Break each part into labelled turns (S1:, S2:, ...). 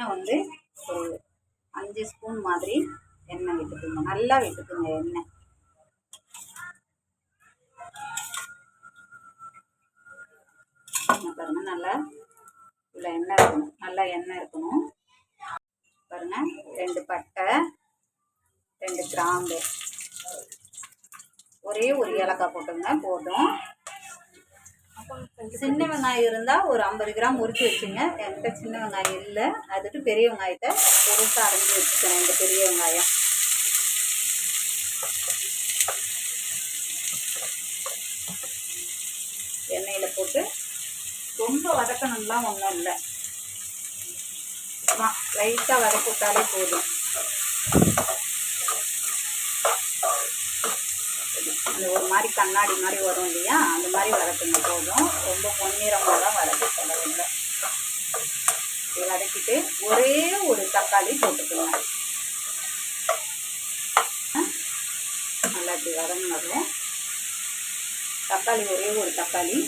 S1: வந்து ஒரு 5 ஸ்பூன் மாதிரி எண்ணெய் விட்டுக்குங்க. நல்லா விட்டுக்குங்க எண்ணெய். பாருங்க, நல்லா இவ்வளோ எண்ணெய் இருக்கணும். நல்லா எண்ணெய் இருக்கணும். பாருங்க, 2 பட்டை, 2 கிராம்பு, ஒரே ஒரு ஏலக்காய் போட்டுங்க போதும். சின்ன வெங்காயம் இருந்தால் ஒரு 50 கிராம் உரிச்சு வச்சுங்க. என்கிட்ட சின்ன வெங்காயம் இல்லை, அதுக்கு பெரிய வெங்காயத்தை பொருசாக அரைஞ்சி வச்சுக்கணும். இந்த பெரிய வெங்காயம் எண்ணெயில் போட்டு ரொம்ப வதக்கணும்லாம் ஒன்றும் இல்லை, லைட்டாக வதக்கி விட்டாலே போதும். அந்த ஒரு மாதிரி கண்ணாடி மாதிரி வரும் இல்லையா, அந்த மாதிரி வதக்குங்க போதும். ரொம்ப பொன்னிறமாக தான் வதக்க தேவையில்லை. வதக்கிட்டு ஒரே ஒரு தக்காளி போட்டுக்கோங்க. நல்லா இப்படி வதங்கினதும் தக்காளி, ஒரே ஒரு தக்காளி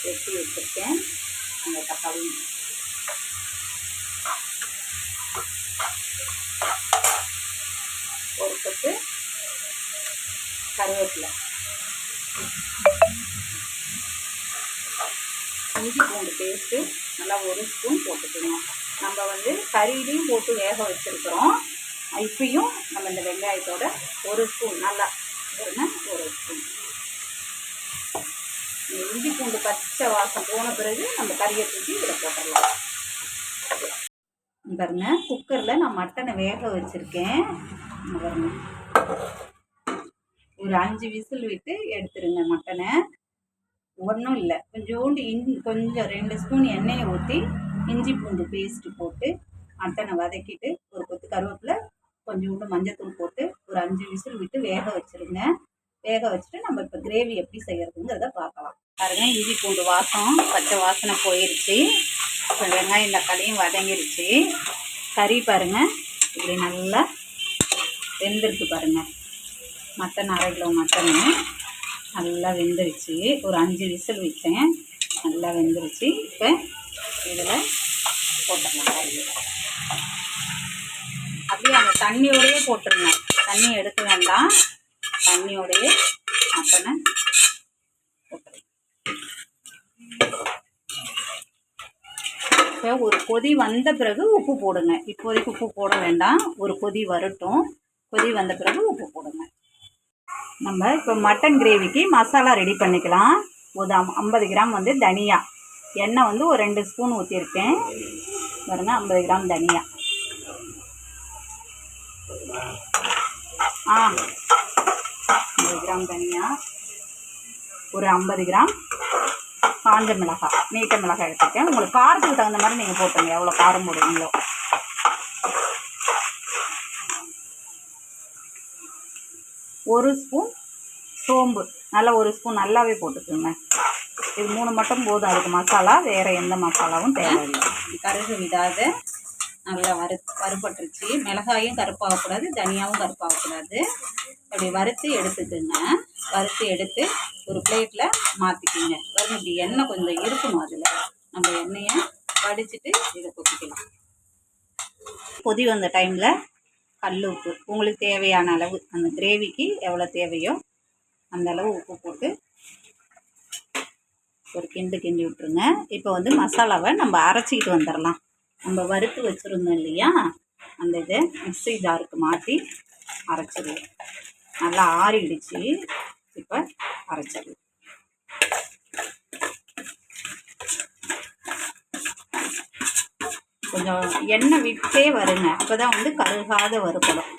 S1: வெட்டி வச்சுருக்கேன். அந்த தக்காளி ஒரு கொத்து கருவேப்பிலை, இஞ்சி பூண்டு பேஸ்ட்டு நல்லா ஒரு ஸ்பூன் போட்டுக்கணும். நம்ம வந்து கறியிலையும் போட்டு வேக வச்சுருக்குறோம். இப்பயும் நம்ம இந்த வெங்காயத்தோட ஒரு ஸ்பூன் நல்லா ஒரு ஸ்பூன் இஞ்சி பூண்டு பச்சை வாசம் போன பிறகு நம்ம கறியை தூக்கி இதில் போட்டுடலாம். பாருங்க, குக்கரில் நான் மட்டனை வேக வச்சுருக்கேன். பாருங்க, ஒரு 5 விசில் விட்டு எடுத்துருங்க மட்டனை. ஒன்றும் இல்லை, கொஞ்சோண்டு கொஞ்சம் 2 ஸ்பூன் எண்ணெயை ஊற்றி இஞ்சி பூண்டு பேஸ்ட்டு போட்டு மட்டனை வதக்கிட்டு ஒரு கொத்து கருவேப்பிலை, கொஞ்சோண்டு மஞ்சத்தூள் போட்டு ஒரு 5 விசில் விட்டு வேக வச்சுருங்க. வேக வச்சுட்டு நம்ம இப்போ கிரேவி எப்படி செய்யறதுங்கிறத பார்க்கலாம். பாருங்க, இஞ்சி பூண்டு வாசம் பச்சை வாசனை போயிடுச்சு. இப்போ வெங்காயம் தக்காளியும் வதங்கிடுச்சு. கறி பாருங்க இப்படி நல்லா வெந்திருக்கு. பாருங்க, மட்டன் 1/2 கிலோ மட்டனு நல்லா வெந்துருச்சு. ஒரு 5 விசில் விட்டேன், நல்லா வெந்துருச்சு. இப்போ இதில் போட்டுக்கலாம். கறி அப்படியே அந்த தண்ணியோடையே போட்டுருங்க, தண்ணி எடுக்க வேண்டாம். தண்ணியோடையே மட்டனை போட்டுருங்க. இப்போ ஒரு கொதி வந்த பிறகு உப்பு போடுங்க. இப்போதைக்கு உப்பு போட வேண்டாம், ஒரு கொதி வரட்டும். கொதி வந்த பிறகு உப்பு போடுங்க. நம்ம இப்போ மட்டன் கிரேவிக்கு மசாலா ரெடி பண்ணிக்கலாம். ஒரு 50 கிராம் வந்து தனியா, எண்ணெய் வந்து ஒரு 2 ஸ்பூன் ஊற்றிருக்கேன். பாருங்க, 50 கிராம் தனியா, 50 கிராம் தனியா, ஒரு 50 கிராம் காஞ்ச மிளகாய், நீட்ட மிளகாய் எடுத்துருக்கேன். உங்களுக்கு காரத்துக்கு தகுந்த மாதிரி நீங்கள் போட்டுங்க, எவ்வளோ காரம் போடுவீங்களோ. ஒரு ஸ்பூன் சோம்பு, நல்லா ஒரு ஸ்பூன் நல்லாவே போட்டுக்கோங்க. இது 3 மட்டும் போதும் அதுக்கு மசாலா, வேறு எந்த மசாலாவும் தேவையில்லை. இது கருகு விடாத நல்லா வறுபட்டுருச்சு. மிளகாயும் கருப்பாகக்கூடாது, தனியாகவும் கருப்பாகக்கூடாது. அப்படி வறுத்து எடுத்துக்குங்க. வறுத்து எடுத்து ஒரு பிளேட்டில் மாற்றிக்கிங்க. பாருங்க, இப்படி எண்ணெய் கொஞ்சம் இருக்கணும் அதில். நம்ம எண்ணெயை வடிச்சிட்டு இதை கொட்டிக்கலாம். கொதி வந்த டைமில் கல் உப்பு உங்களுக்கு தேவையான அளவு, அந்த கிரேவிக்கு எவ்வளோ தேவையோ அந்த அளவு உப்பு போட்டு ஒரு கிண்டி விட்டுருங்க. இப்போ வந்து மசாலாவை நம்ம அரைச்சிக்கிட்டு வந்துடலாம். நம்ம வறுத்து வச்சுருந்தோம் இல்லையா, அந்த இதை மிக்ஸி ஜாருக்கு மாற்றி அரைச்சிடுவோம். நல்லா ஆறிடுச்சு. இப்போ அரைச்சிடுவோம். கொஞ்சம் எண்ணெய் விட்டே வருங்க, அப்போ தான் வந்து கருகாத வறுப்படும்.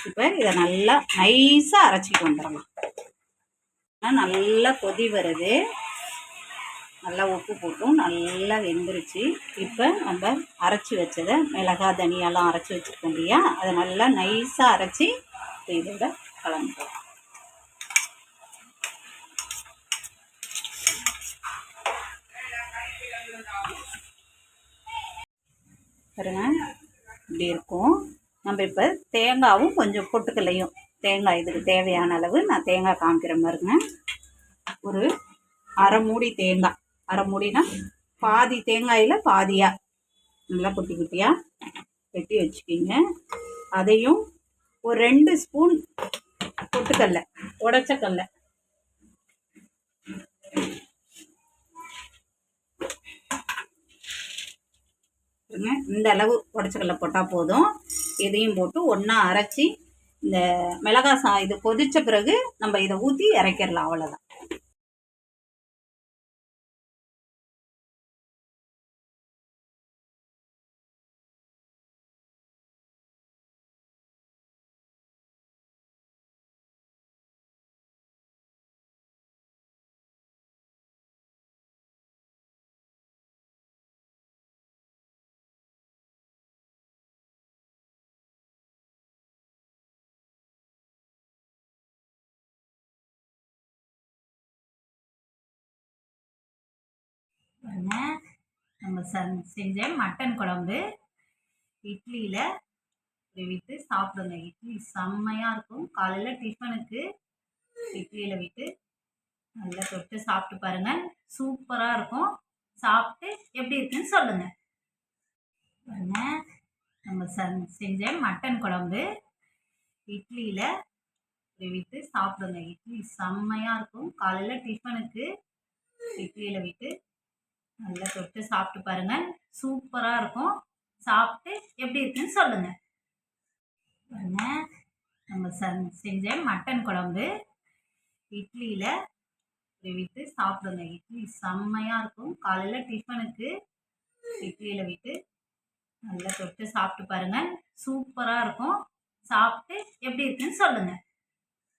S1: இப்போ இதை நல்லா நைஸாக அரைச்சிட்டு வந்துடலாம். நல்லா கொதி வருது, நல்லா உப்பு போட்டும் நல்லா வெந்துருச்சு. இப்போ நம்ம அரைச்சி வச்சதை மிளகாய் தனியாலாம் அரைச்சி வச்சுருக்கோம் இல்லையா, அதை நல்லா நைஸாக அரைச்சி இதோட கலந்துக்கலாம். பாருங்க, இப்படி இருக்கும். நம்ம இப்போ தேங்காவும் கொஞ்சம் பொட்டுக்கல்லையும், தேங்காய் இதுக்கு தேவையான அளவு நான் தேங்காய் காமிக்கிற மாதிரிங்க. ஒரு 1/2 மூடி தேங்காய், அரை மூடினா பாதி தேங்காயில் பாதியாக நல்லா குட்டி குட்டியாக வெட்டி வச்சுக்கிங்க. அதையும் ஒரு 2 ஸ்பூன் பொட்டுக்கடலை, உடைச்ச கடலை, இந்த அளவு உடச்சக்கடலை போட்டால் போதும். இதையும் போட்டு ஒன்றா அரைச்சி இந்த மிளகாய் இது கொதித்த பிறகு நம்ம இதை ஊற்றி இறக்கிடலாம். அவ்வளோதான். பாருங்க, நம்ம செஞ்ச மட்டன் குழம்பு இட்லியில் விட்டு சாப்பிடுங்க. இட்லி செம்மையாக இருக்கும். காலையில் டிஃபனுக்கு இட்லியில் விட்டு நல்லா தொட்டு சாப்பிட்டு பாருங்கள். சூப்பராக இருக்கும். சாப்பிட்டு எப்படி இருக்குன்னு சொல்லுங்கள். பாருங்க, நம்ம செஞ்ச மட்டன் குழம்பு இட்லியில் விட்டு சாப்பிடுங்க. இட்லி செம்மையாக இருக்கும். காலையில் டிஃபனுக்கு இட்லியில் விட்டு நல்லா தொட்டு சாப்பிட்டு பாருங்கள். சூப்பராக இருக்கும். சாப்பிட்டு எப்படி இருக்குன்னு சொல்லுங்கள். பாருங்க, நம்ம செஞ்ச மட்டன் குழம்பு இட்லியில் விட்டு சாப்பிடுங்க. இட்லி செம்மையாக இருக்கும். காலையில் டிஃபனுக்கு இட்லியில் விட்டு நல்லா தொட்டு சாப்பிட்டு பாருங்கள். சூப்பராக இருக்கும். சாப்பிட்டு எப்படி இருக்குன்னு சொல்லுங்கள்.